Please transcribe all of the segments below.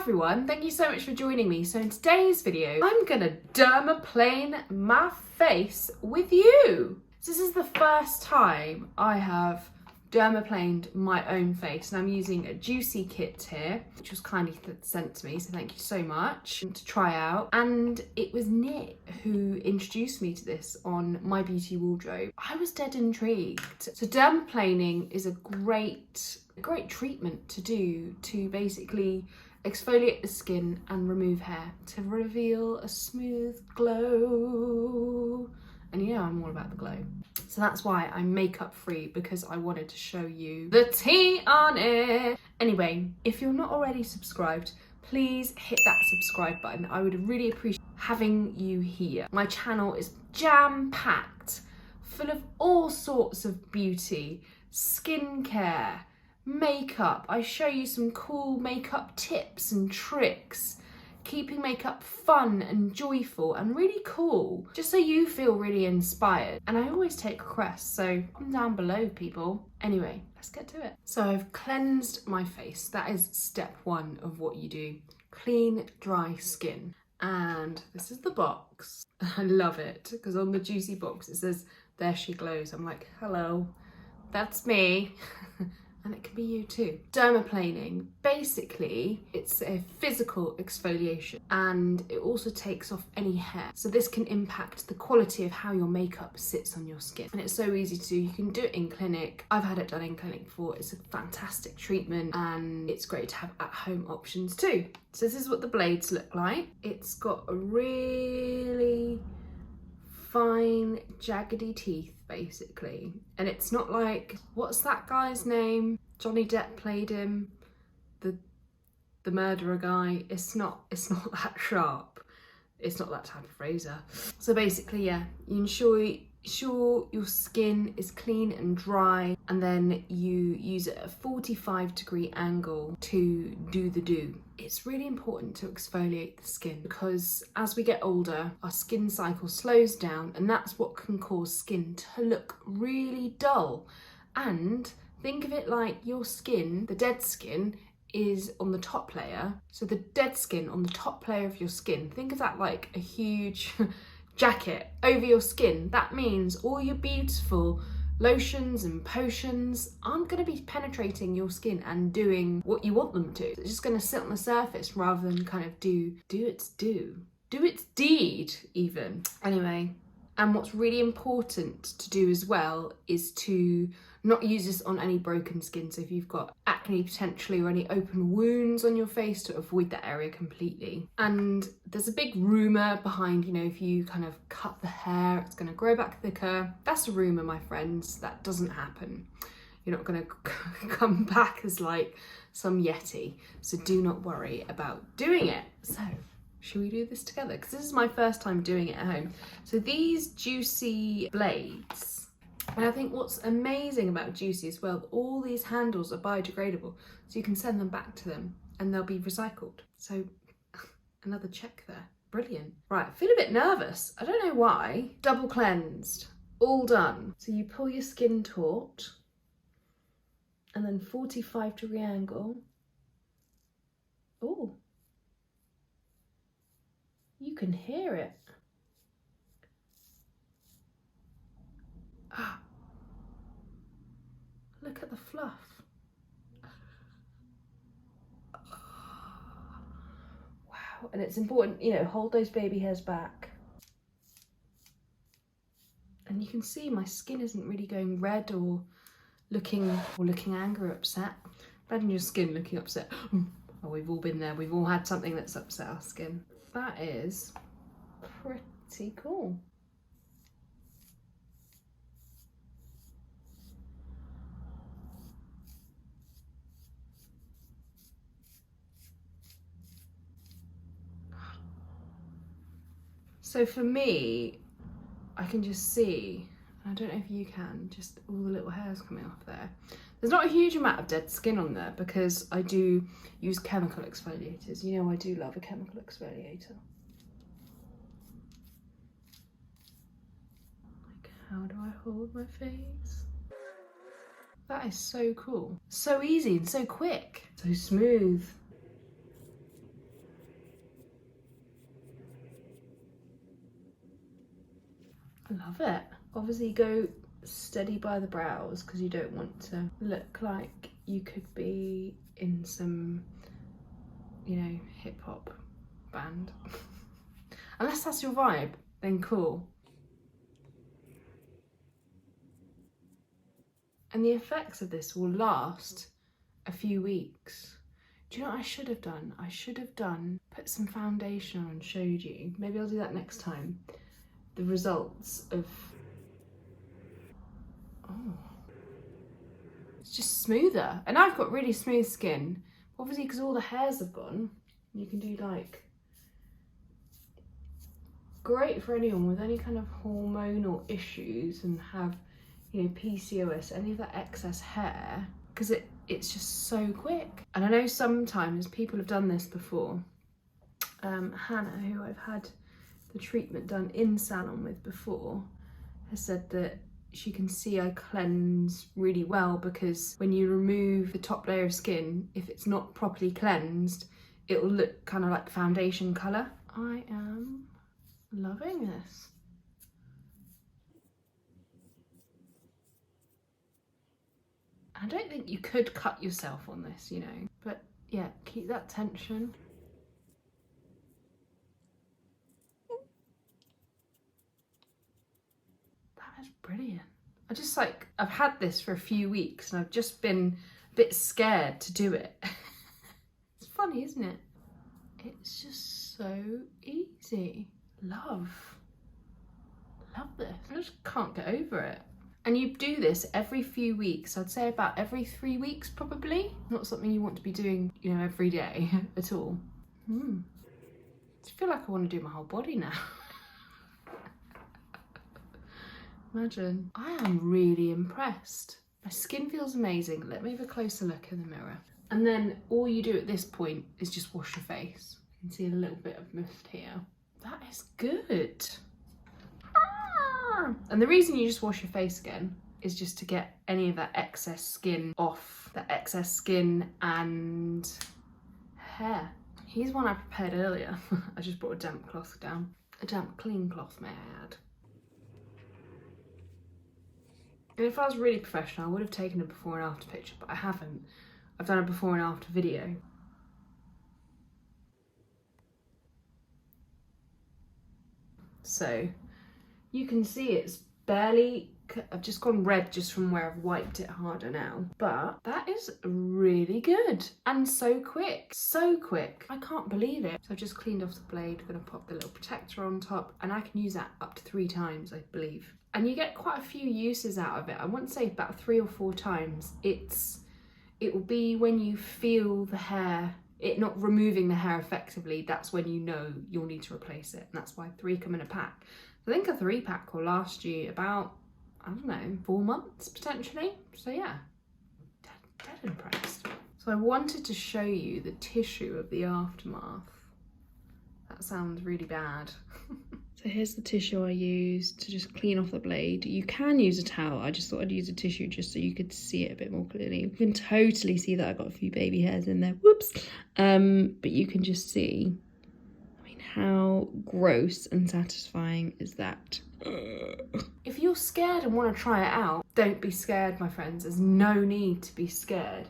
everyone, thank you so much for joining me. So in today's video, I'm gonna dermaplane my face with you. So this is the first time I have dermaplaned my own face, and I'm using a dewcy kit here, which was kindly sent to me, so thank you so much, to try out. And it was Nick who introduced me to this on My Beauty Wardrobe. I was dead intrigued. So dermaplaning is a great treatment to do to basically exfoliate the skin and remove hair to reveal a smooth glow. And you know I'm all about the glow. So that's why I'm makeup free, because I wanted to show you the tea on it. Anyway, if you're not already subscribed, please hit that subscribe button. I would really appreciate having you here. My channel is jam-packed, full of all sorts of beauty, skincare, makeup. I show you some cool makeup tips and tricks, keeping makeup fun and joyful and really cool, just so you feel really inspired. And I always take requests, so comment down below, people. Anyway, let's get to it. So I've cleansed my face. That is step one of what you do. Clean, dry skin. And this is the box. I love it, because on the dewcy box it says, "There she glows." I'm like, hello, that's me. And it can be you too. Dermaplaning, basically, it's a physical exfoliation, and it also takes off any hair. So this can impact the quality of how your makeup sits on your skin. And it's so easy to do. You can do it in clinic. I've had it done in clinic before. It's a fantastic treatment, and it's great to have at-home options too. So this is what the blades look like. It's got a really fine, jaggedy teeth, basically. And it's not like, what's that guy's name? Johnny Depp played him, the murderer guy. It's not that sharp. It's not that type of razor. So basically, yeah, you ensure your skin is clean and dry, and then you use it at a 45-degree angle to do the do. It's really important to exfoliate the skin, because as we get older, our skin cycle slows down, and that's what can cause skin to look really dull. And think of it like your skin, the dead skin, is on the top layer. So the dead skin on the top layer of your skin, think of that like a huge jacket over your skin. That means all your beautiful lotions and potions aren't going to be penetrating your skin and doing what you want them to. It's just going to sit on the surface rather than kind of do its deed even. Anyway, and what's really important to do as well is to not use this on any broken skin. So if you've got acne potentially, or any open wounds on your face, to avoid that area completely. And there's a big rumour behind, you know, if you kind of cut the hair, it's going to grow back thicker. That's a rumour, my friends. That doesn't happen. You're not going to come back as like some yeti. So do not worry about doing it. So should we do this together? Because this is my first time doing it at home. So these dewcy blades, and I think what's amazing about dewcy as well, all these handles are biodegradable, so you can send them back to them and they'll be recycled. So another check there. Brilliant. Right, I feel a bit nervous. I don't know why. Double cleansed, all done. So you pull your skin taut, and then 45-degree angle. Oh, you can hear it. Ah, look at the fluff. Wow, and it's important, you know, hold those baby hairs back. And you can see my skin isn't really going red or looking angry or upset. Imagine your skin looking upset. Oh, we've all been there. We've all had something that's upset our skin. That is pretty cool. So for me, I can just see, I don't know if you can, just all the little hairs coming off there. There's not a huge amount of dead skin on there, because I do use chemical exfoliators. You know I do love a chemical exfoliator. Like, how do I hold my face? That is so cool. So easy and so quick. So smooth. I love it. Obviously go steady by the brows because you don't want to look like you could be in some, you know, hip hop band. Unless that's your vibe, then cool. And the effects of this will last a few weeks. Do you know what I should have done? I should have put some foundation on and showed you. Maybe I'll do that next time. The results of, oh, it's just smoother. And I've got really smooth skin, obviously because all the hairs have gone. You can do like, great for anyone with any kind of hormonal issues and have, you know, PCOS, any of that excess hair, because it's just so quick. And I know sometimes people have done this before. Hannah, who I've had the treatment done in salon with before, has said that she can see I cleanse really well because when you remove the top layer of skin, if it's not properly cleansed, it'll look kind of like foundation colour. I am loving this. I don't think you could cut yourself on this, you know, but yeah, keep that tension. That is brilliant. I've had this for a few weeks and I've just been a bit scared to do it. It's funny, isn't it? It's just so easy. Love this. I just can't get over it. And you do this every few weeks. I'd say about every 3 weeks probably. Not something you want to be doing, you know, every day at all. I feel like I want to do my whole body now. Imagine. I am really impressed. My skin feels amazing. Let me have a closer look in the mirror. And then all you do at this point is just wash your face. You can see a little bit of mist here. That is good. And the reason you just wash your face again is just to get any of that excess skin off. That excess skin and hair. Here's one I prepared earlier. I just brought a damp cloth down. A damp clean cloth, may I add. And if I was really professional, I would have taken a before and after picture, but I haven't. I've done a before and after video. So you can see it's barely, I've just gone red just from where I've wiped it harder now, but that is really good and so quick, so quick. I can't believe it. So I've just cleaned off the blade, I'm gonna pop the little protector on top, and I can use that up to 3 times, I believe. And you get quite a few uses out of it. I want to say about 3 or 4 times. It will be when you feel the hair, it not removing the hair effectively, that's when you know you'll need to replace it. And that's why 3 come in a pack. I think a 3-pack will last you about, I don't know, 4 months potentially. So yeah, dead impressed. So I wanted to show you the tissue of the aftermath. That sounds really bad. So here's the tissue I used to just clean off the blade. You can use a towel. I just thought I'd use a tissue just so you could see it a bit more clearly. You can totally see that I got a few baby hairs in there. Whoops. But you can just see, I mean, how gross and satisfying is that? If you're scared and want to try it out, don't be scared, my friends. There's no need to be scared.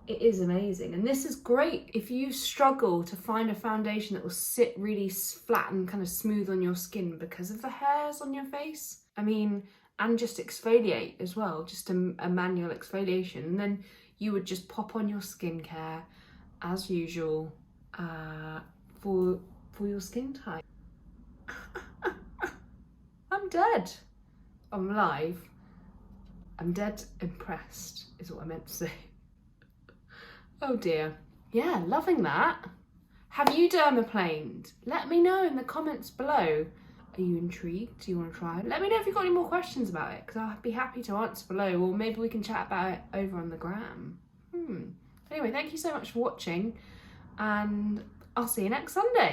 It is amazing. And this is great if you struggle to find a foundation that will sit really flat and kind of smooth on your skin because of the hairs on your face. I mean, and just exfoliate as well, just a manual exfoliation. And then you would just pop on your skincare as usual for your skin type. I'm dead. I'm live. I'm dead impressed is what I meant to say. Oh dear. Yeah, loving that. Have you dermaplaned? Let me know in the comments below. Are you intrigued? Do you want to try it? Let me know if you've got any more questions about it, because I'd be happy to answer below, or maybe we can chat about it over on the gram. Anyway, thank you so much for watching, and I'll see you next Sunday.